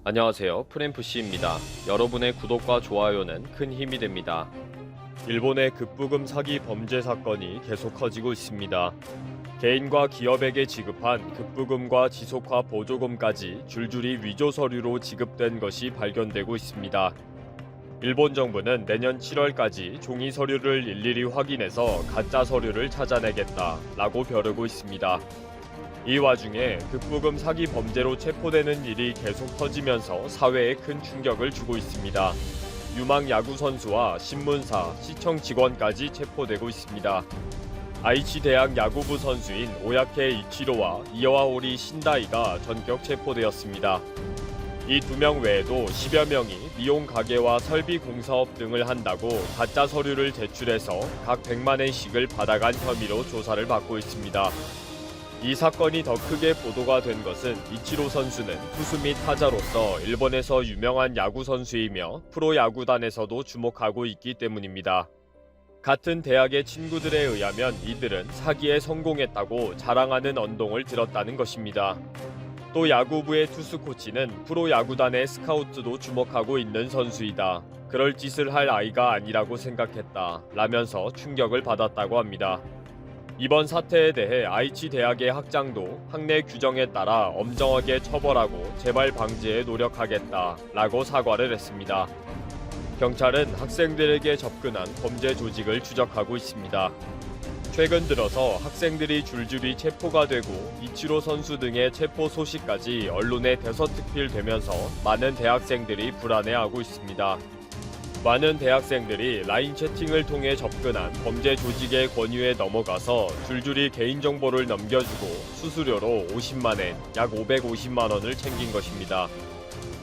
안녕하세요. 프램프씨입니다. 여러분의 구독과 좋아요는 큰 힘이 됩니다. 일본의 급부금 사기 범죄 사건이 계속 커지고 있습니다. 개인과 기업에게 지급한 급부금과 지속화 보조금까지 줄줄이 위조 서류로 지급된 것이 발견되고 있습니다. 일본 정부는 내년 7월까지 종이 서류를 일일이 확인해서 가짜 서류를 찾아내겠다라고 벼르고 있습니다. 이 와중에 급부금 사기 범죄로 체포되는 일이 계속 터지면서 사회에 큰 충격을 주고 있습니다. 유망 야구 선수와 신문사, 시청 직원까지 체포되고 있습니다. 아이치 대학 야구부 선수인 오야케 이치로와 이와오리 신다이가 전격 체포되었습니다. 이 두 명 외에도 10여 명이 미용 가게와 설비 공사업 등을 한다고 가짜 서류를 제출해서 각 100만엔씩을 받아간 혐의로 조사를 받고 있습니다. 이 사건이 더 크게 보도가 된 것은 이치로 선수는 투수 및 타자로서 일본에서 유명한 야구 선수이며 프로야구단에서도 주목하고 있기 때문입니다. 같은 대학의 친구들에 의하면 이들은 사기에 성공했다고 자랑하는 언동을 들었다는 것입니다. 또 야구부의 투수 코치는 프로야구단의 스카우트도 주목하고 있는 선수이다. 그럴 짓을 할 아이가 아니라고 생각했다. 라면서 충격을 받았다고 합니다. 이번 사태에 대해 아이치 대학의 학장도 학내 규정에 따라 엄정하게 처벌하고 재발 방지에 노력하겠다라고 사과를 했습니다. 경찰은 학생들에게 접근한 범죄 조직을 추적하고 있습니다. 최근 들어서 학생들이 줄줄이 체포가 되고 이치로 선수 등의 체포 소식까지 언론에 대서특필되면서 많은 대학생들이 불안해하고 있습니다. 많은 대학생들이 라인 채팅을 통해 접근한 범죄 조직의 권유에 넘어가서 줄줄이 개인정보를 넘겨주고 수수료로 50만엔, 약 550만 원을 챙긴 것입니다.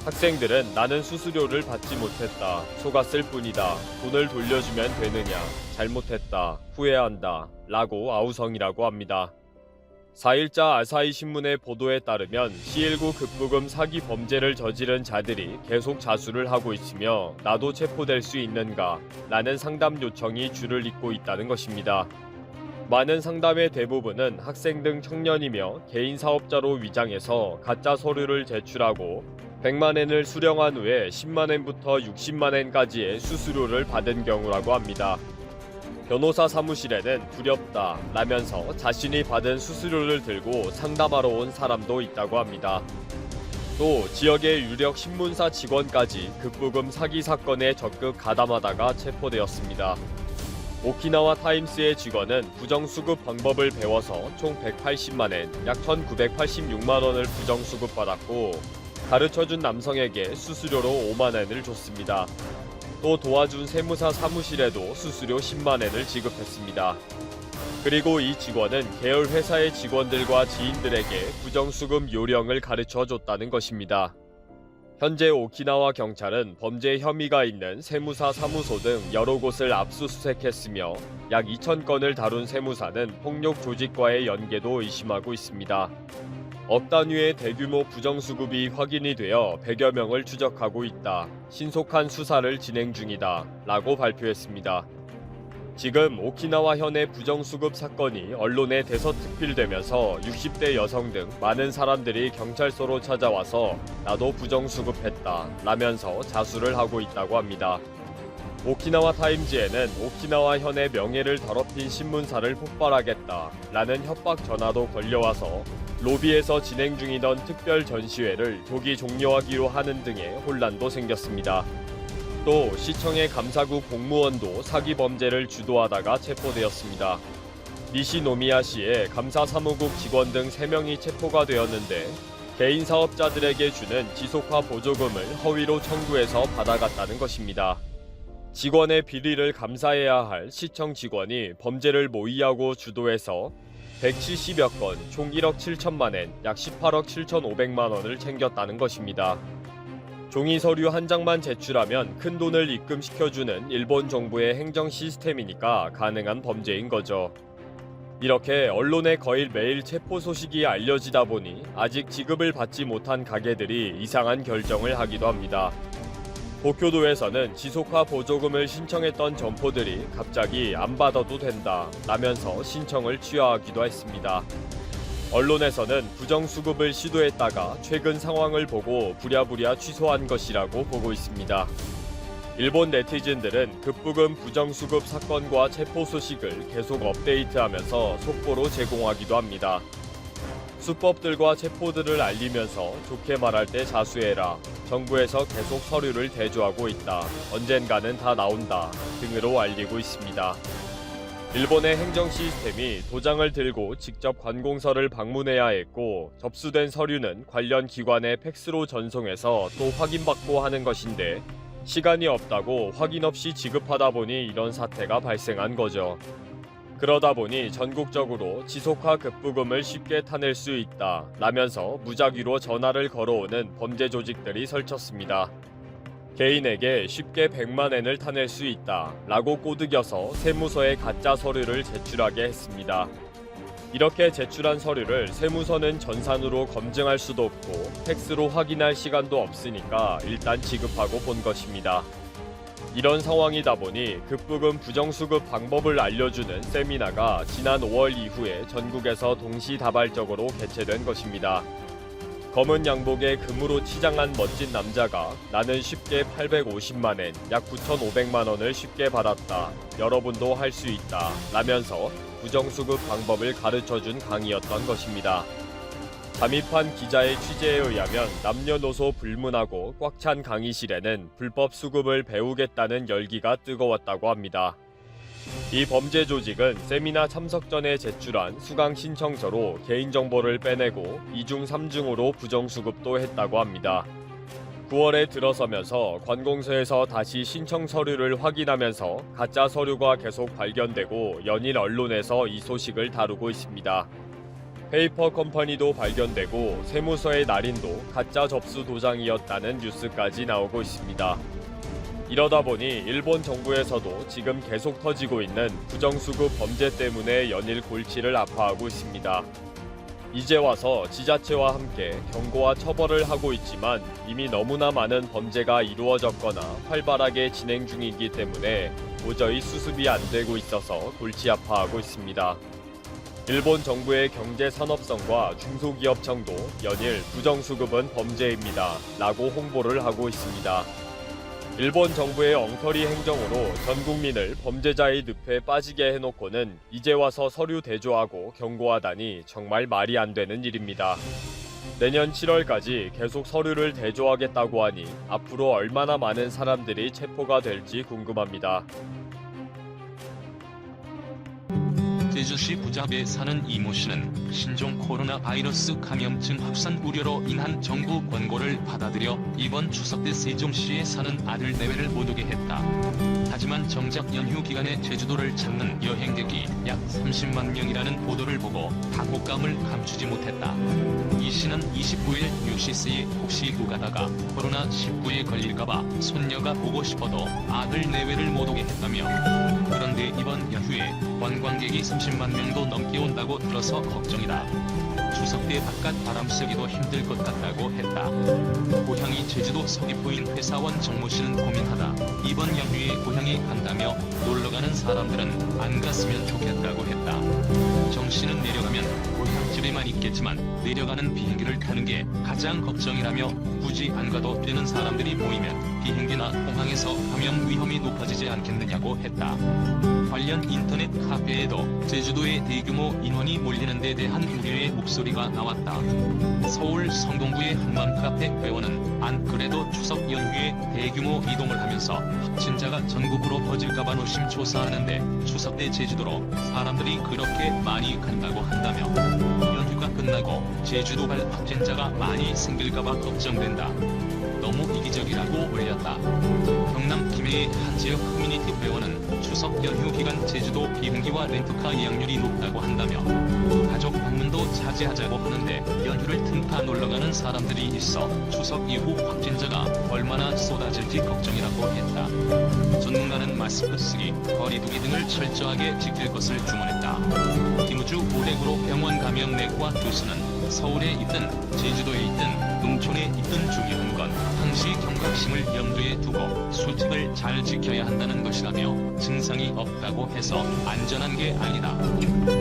학생들은 나는 수수료를 받지 못했다, 속았을 뿐이다, 돈을 돌려주면 되느냐, 잘못했다, 후회한다, 라고 아우성이라고 합니다. 4일자 아사히 신문의 보도에 따르면 C19 급부금 사기 범죄를 저지른 자들이 계속 자수를 하고 있으며 나도 체포될 수 있는가? 라는 상담 요청이 줄을 잇고 있다는 것입니다. 많은 상담의 대부분은 학생 등 청년이며 개인 사업자로 위장해서 가짜 서류를 제출하고 100만엔을 수령한 후에 10만엔부터 60만엔까지의 수수료를 받은 경우라고 합니다. 변호사 사무실에는 두렵다 라면서 자신이 받은 수수료를 들고 상담하러 온 사람도 있다고 합니다. 또 지역의 유력 신문사 직원까지 급부금 사기 사건에 적극 가담하다가 체포되었습니다. 오키나와 타임스의 직원은 부정수급 방법을 배워서 총 180만엔, 약 1986만 원을 부정수급받았고 가르쳐준 남성에게 수수료로 5만엔을 줬습니다. 또 도와준 세무사 사무실에도 수수료 10만엔을 지급했습니다. 그리고 이 직원은 계열 회사의 직원들과 지인들에게 부정수급 요령을 가르쳐줬다는 것입니다. 현재 오키나와 경찰은 범죄 혐의가 있는 세무사 사무소 등 여러 곳을 압수수색했으며 약 2,000건을 다룬 세무사는 폭력 조직과의 연계도 의심하고 있습니다. 억 단위의 대규모 부정수급이 확인이 되어 100여 명을 추적하고 있다. 신속한 수사를 진행 중이다. 라고 발표했습니다. 지금 오키나와 현의 부정수급 사건이 언론에 대서특필되면서 60대 여성 등 많은 사람들이 경찰서로 찾아와서 나도 부정수급했다. 라면서 자수를 하고 있다고 합니다. 오키나와 타임즈에는 오키나와 현의 명예를 더럽힌 신문사를 폭발하겠다. 라는 협박 전화도 걸려와서 로비에서 진행 중이던 특별 전시회를 조기 종료하기로 하는 등의 혼란도 생겼습니다. 또 시청의 감사국 공무원도 사기 범죄를 주도하다가 체포되었습니다. 니시노미야시의 감사사무국 직원 등 3명이 체포가 되었는데 개인 사업자들에게 주는 지속화 보조금을 허위로 청구해서 받아갔다는 것입니다. 직원의 비리를 감사해야 할 시청 직원이 범죄를 모의하고 주도해서 170여 건, 총 1억 7천만엔, 약 18억 7,500만 원을 챙겼다는 것입니다. 종이 서류 한 장만 제출하면 큰 돈을 입금시켜주는 일본 정부의 행정 시스템이니까 가능한 범죄인 거죠. 이렇게 언론에 거의 매일 체포 소식이 알려지다 보니 아직 지급을 받지 못한 가게들이 이상한 결정을 하기도 합니다. 도쿄도에서는 지속화 보조금을 신청했던 점포들이 갑자기 안 받아도 된다 라면서 신청을 취하하기도 했습니다. 언론에서는 부정수급을 시도했다가 최근 상황을 보고 부랴부랴 취소한 것이라고 보고 있습니다. 일본 네티즌들은 급부금 부정수급 사건과 체포 소식을 계속 업데이트하면서 속보로 제공하기도 합니다. 수법들과 체포들을 알리면서 좋게 말할 때 자수해라, 정부에서 계속 서류를 대조하고 있다, 언젠가는 다 나온다 등으로 알리고 있습니다. 일본의 행정 시스템이 도장을 들고 직접 관공서를 방문해야 했고 접수된 서류는 관련 기관에 팩스로 전송해서 또 확인받고 하는 것인데 시간이 없다고 확인 없이 지급하다 보니 이런 사태가 발생한 거죠. 그러다 보니 전국적으로 지속화 급부금을 쉽게 타낼 수 있다 라면서 무작위로 전화를 걸어오는 범죄 조직들이 설쳤습니다. 개인에게 쉽게 100만엔을 타낼 수 있다 라고 꼬드겨서 세무서에 가짜 서류를 제출하게 했습니다. 이렇게 제출한 서류를 세무서는 전산으로 검증할 수도 없고 팩스로 확인할 시간도 없으니까 일단 지급하고 본 것입니다. 이런 상황이다 보니 급부금 부정수급 방법을 알려주는 세미나가 지난 5월 이후에 전국에서 동시다발적으로 개최된 것입니다. 검은 양복에 금으로 치장한 멋진 남자가 나는 쉽게 850만엔, 약 9,500만 원을 쉽게 받았다. 여러분도 할 수 있다. 라면서 부정수급 방법을 가르쳐준 강의였던 것입니다. 잠입한 기자의 취재에 의하면 남녀노소 불문하고 꽉 찬 강의실에는 불법 수급을 배우겠다는 열기가 뜨거웠다고 합니다. 이 범죄 조직은 세미나 참석 전에 제출한 수강 신청서로 개인정보를 빼내고 2중 3중으로 부정수급도 했다고 합니다. 9월에 들어서면서 관공서에서 다시 신청 서류를 확인하면서 가짜 서류가 계속 발견되고 연일 언론에서 이 소식을 다루고 있습니다. 페이퍼 컴퍼니도 발견되고 세무서의 날인도 가짜 접수 도장이었다는 뉴스까지 나오고 있습니다. 이러다 보니 일본 정부에서도 지금 계속 터지고 있는 부정수급 범죄 때문에 연일 골치를 아파하고 있습니다. 이제 와서 지자체와 함께 경고와 처벌을 하고 있지만 이미 너무나 많은 범죄가 이루어졌거나 활발하게 진행 중이기 때문에 도저히 수습이 안 되고 있어서 골치 아파하고 있습니다. 일본 정부의 경제산업성과 중소기업청도 연일 부정수급은 범죄입니다 라고 홍보를 하고 있습니다. 일본 정부의 엉터리 행정으로 전 국민을 범죄자의 늪에 빠지게 해놓고는 이제 와서 서류 대조하고 경고하다니 정말 말이 안 되는 일입니다. 내년 7월까지 계속 서류를 대조하겠다고 하니 앞으로 얼마나 많은 사람들이 체포가 될지 궁금합니다. 제주시 부자배에 사는 이모 씨는 신종 코로나 바이러스 감염증 확산 우려로 인한 정부 권고를 받아들여 이번 추석 때 세종시에 사는 아들 내외를 못 오게 했다. 하지만 정작 연휴 기간에 제주도를 찾는 여행객이 약 30만 명이라는 보도를 보고 당혹감을 감추지 못했다. 이 씨는 29일 뉴시스에 혹시 오가다가 코로나19에 걸릴까봐 손녀가 보고 싶어도 아들 내외를 못 오게 했다며, 그런데 이번 연휴에 관광객이 30만 명도 넘게 온다고 들어서 걱정이다. 추석 때 바깥 바람 쐬기도 힘들 것 같다고 했다. 고향이 제주도 서귀포인 회사원 정모 씨는 고민하다 이번 연휴에 고향에 간다며 놀러가는 사람들은 안 갔으면 좋겠다고 했다. 정 씨는 내려가면 고향집에만 있겠지만 내려가는 비행기를 타는 게 가장 걱정이라며 굳이 안 가도 되는 사람들이 모이면 비행기나 공항에서 감염 위험이 높아지지 않겠느냐고 했다. 관련 인터넷 카페에도 제주도에 대규모 인원이 몰리는 데 대한 우려의 목소리가 나왔다. 서울 성동구의 한맘 카페 회원은 안 그래도 추석 연휴에 대규모 이동을 하면서 확진자가 전국으로 퍼질까봐 노심초사하는데 추석 때 제주도로 사람들이 그렇게 많이 간다고 한다며 연휴가 끝나고 제주도 갈 확진자가 많이 생길까봐 걱정된다. 너무 이기적이라고 올렸다. 경남 김해의 한 지역 커뮤니티 회원은 추석 연휴 기간 제주도 비행기와 렌트카 예약률이 높다고 한다며 가족 방문도 자제하자고 하는데 연휴를 틈타 놀러가는 사람들이 있어 추석 이후 확진자가 얼마나 쏟아질지 걱정이라고 했다. 전문가는 마스크 쓰기, 거리두기 등을 철저하게 지킬 것을 주문했다. 김우주 오대구로 병원 감염내과 교수는 서울에 있든 제주도에 있든 농촌에 있던 중요한 건 항시 경각심을 염두에 두고 수칙을 잘 지켜야 한다는 것이라며 증상이 없다고 해서 안전한 게 아니다.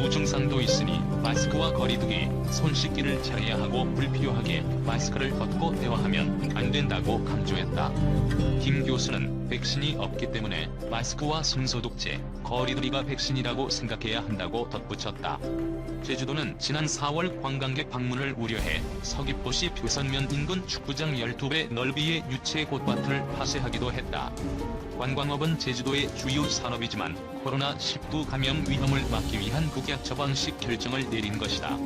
무증상도 있으니 마스크와 거리두기, 손 씻기를 잘해야 하고 불필요하게 마스크를 벗고 대화하면 안 된다고 강조했다. 김 교수는 백신이 없기 때문에 마스크와 손소독제, 거리두기가 백신이라고 생각해야 한다고 덧붙였다. 제주도는 지난 4월 관광객 방문을 우려해 서귀포시 표선면 인근 축구장 12배 넓이의 유채 꽃밭을 파쇄하기도 했다. 관광업은 제주도의 주요 산업이지만 코로나19 감염 위험을 막기 위한 국약 처방식 결정을 내린 것이다.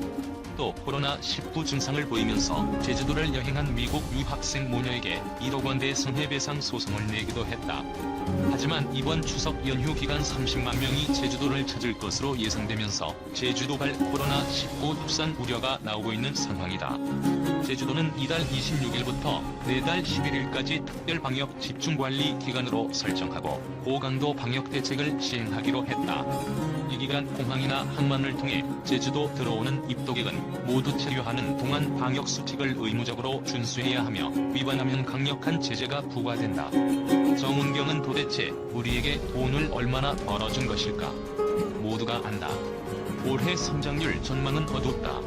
또 코로나19 증상을 보이면서 제주도를 여행한 미국 유학생 모녀에게 1억 원대 손해배상 소송을 내기도 했다. 하지만 이번 추석 연휴 기간 30만 명이 제주도를 찾을 것으로 예상되면서 제주도발 코로나19 확산 우려가 나오고 있는 상황이다. 제주도는 이달 26일부터 내달 11일까지 특별방역 집중관리 기간으로 설정하고 고강도 방역 대책을 시행하기로 했다. 이 기간 공항이나 항만을 통해 제주도 들어오는 입도객은 모두 체류하는 동안 방역 수칙을 의무적으로 준수해야 하며 위반하면 강력한 제재가 부과된다. 정은경은 도대체 우리에게 돈을 얼마나 벌어준 것일까? 모두가 안다. 올해 성장률 전망은 어둡다.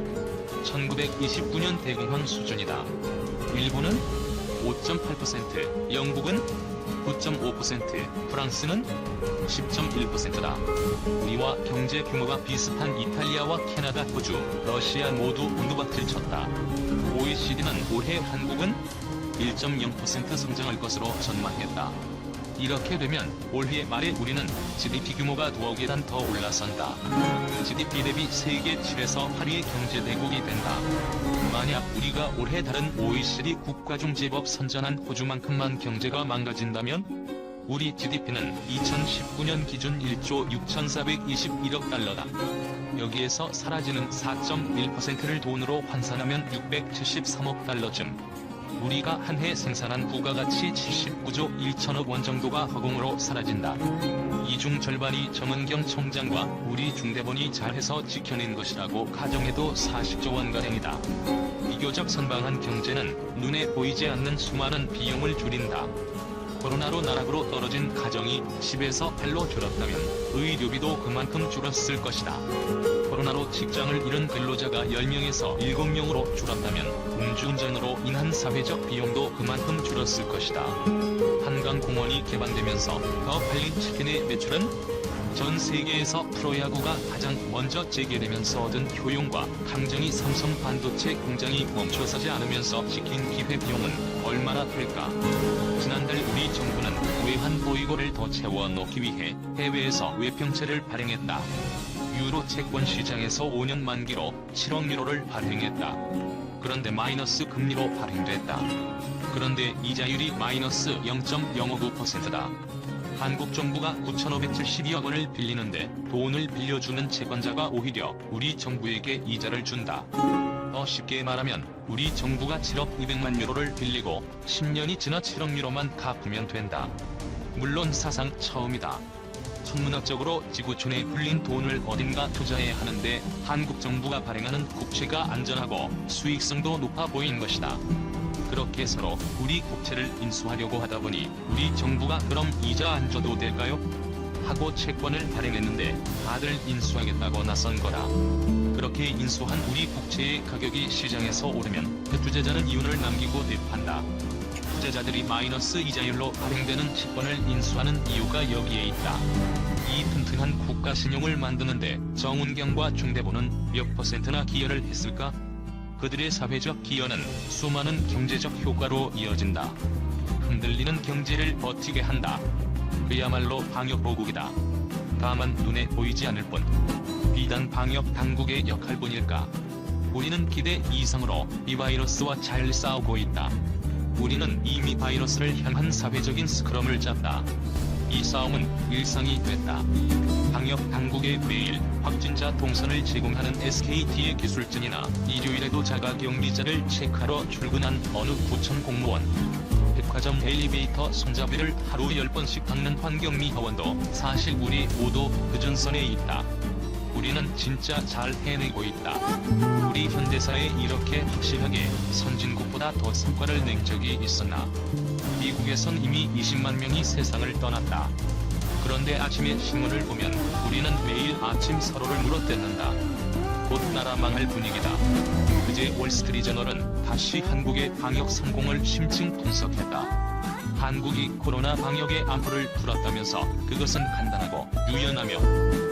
1929년 대공황 수준이다. 일본은 5.8%, 영국은 9.5%, 프랑스는 10.1%다. 우리와 경제 규모가 비슷한 이탈리아와 캐나다, 호주, 러시아 모두 운두박질 쳤다. OECD는 올해 한국은 1.0% 성장할 것으로 전망했다. 이렇게 되면 올해 말에 우리는 GDP 규모가 9억 원 더 올라선다. GDP 대비 세계 7에서 8위의 경제대국이 된다. 만약 우리가 올해 다른 OECD 국가 중 제법 선전한 호주만큼만 경제가 망가진다면 우리 GDP는 2019년 기준 1조 6,421억 달러다. 여기에서 사라지는 4.1%를 돈으로 환산하면 673억 달러쯤. 우리가 한 해 생산한 부가가치 79조 1천억 원 정도가 허공으로 사라진다. 이 중 절반이 정은경 총장과 우리 중대본이 잘해서 지켜낸 것이라고 가정해도 40조 원가량이다. 비교적 선방한 경제는 눈에 보이지 않는 수많은 비용을 줄인다. 코로나로 나락으로 떨어진 가정이 10에서 8로 줄었다면 의료비도 그만큼 줄었을 것이다. 코로나로 직장을 잃은 근로자가 10명에서 7명으로 줄었다면 음주운전으로 인한 사회적 비용도 그만큼 줄었을 것이다. 한강공원이 개방되면서 더 팔린 치킨의 매출은 전 세계에서 프로야구가 가장 먼저 재개되면서 얻은 효용과 당정이 삼성 반도체 공장이 멈춰서지 않으면서 찍힌 기회비용은 얼마나 될까? 지난달 우리 정부는 외환 보유고를 더 채워넣기 위해 해외에서 외평채를 발행했다. 유로 채권 시장에서 5년 만기로 7억 유로를 발행했다. 그런데 마이너스 금리로 발행됐다. 그런데 이자율이 마이너스 0.059%다. 한국 정부가 9,572억 원을 빌리는데 돈을 빌려주는 채권자가 오히려 우리 정부에게 이자를 준다. 더 쉽게 말하면 우리 정부가 7억 200만 유로를 빌리고 10년이 지나 7억 유로만 갚으면 된다. 물론 사상 처음이다. 천문학적으로 지구촌에 불린 돈을 어딘가 투자해야 하는데 한국 정부가 발행하는 국채가 안전하고 수익성도 높아 보인 것이다. 그렇게 서로 우리 국채를 인수하려고 하다 보니 우리 정부가 그럼 이자 안 줘도 될까요? 하고 채권을 발행했는데 다들 인수하겠다고 나선 거다. 그렇게 인수한 우리 국채의 가격이 시장에서 오르면 그 투자자는 이윤을 남기고 대판다. 투자자들이 마이너스 이자율로 발행되는 채권을 인수하는 이유가 여기에 있다. 이 튼튼한 국가 신용을 만드는데 정은경과 중대본은 몇 %나 기여를 했을까? 그들의 사회적 기여는 수많은 경제적 효과로 이어진다. 흔들리는 경제를 버티게 한다. 그야말로 방역보국이다. 다만 눈에 보이지 않을 뿐. 비단 방역 당국의 역할뿐일까? 우리는 기대 이상으로 이 바이러스와 잘 싸우고 있다. 우리는 이미 바이러스를 향한 사회적인 스크럼을 짰다. 이 싸움은 일상이 됐다. 방역 당국의 매일 확진자 동선을 제공하는 SKT의 기술진이나 일요일에도 자가격리자를 체크하러 출근한 어느 구청 공무원, 백화점 엘리베이터 손잡이를 하루 10번씩 닦는 환경미 회원도 사실 우리 모두 그 전선에 있다. 우리는 진짜 잘 해내고 있다. 우리 현대사에 이렇게 확실하게 선진국보다 더 성과를 낸 적이 있었나? 미국에선 이미 20만 명이 세상을 떠났다. 그런데 아침에 신문을 보면 우리는 매일 아침 서로를 물어뜯는다. 곧 나라 망할 분위기다. 그제 월스트리트저널은 다시 한국의 방역 성공을 심층 분석했다. 한국이 코로나 방역의 암호를 풀었다면서 그것은 간단하고 유연하며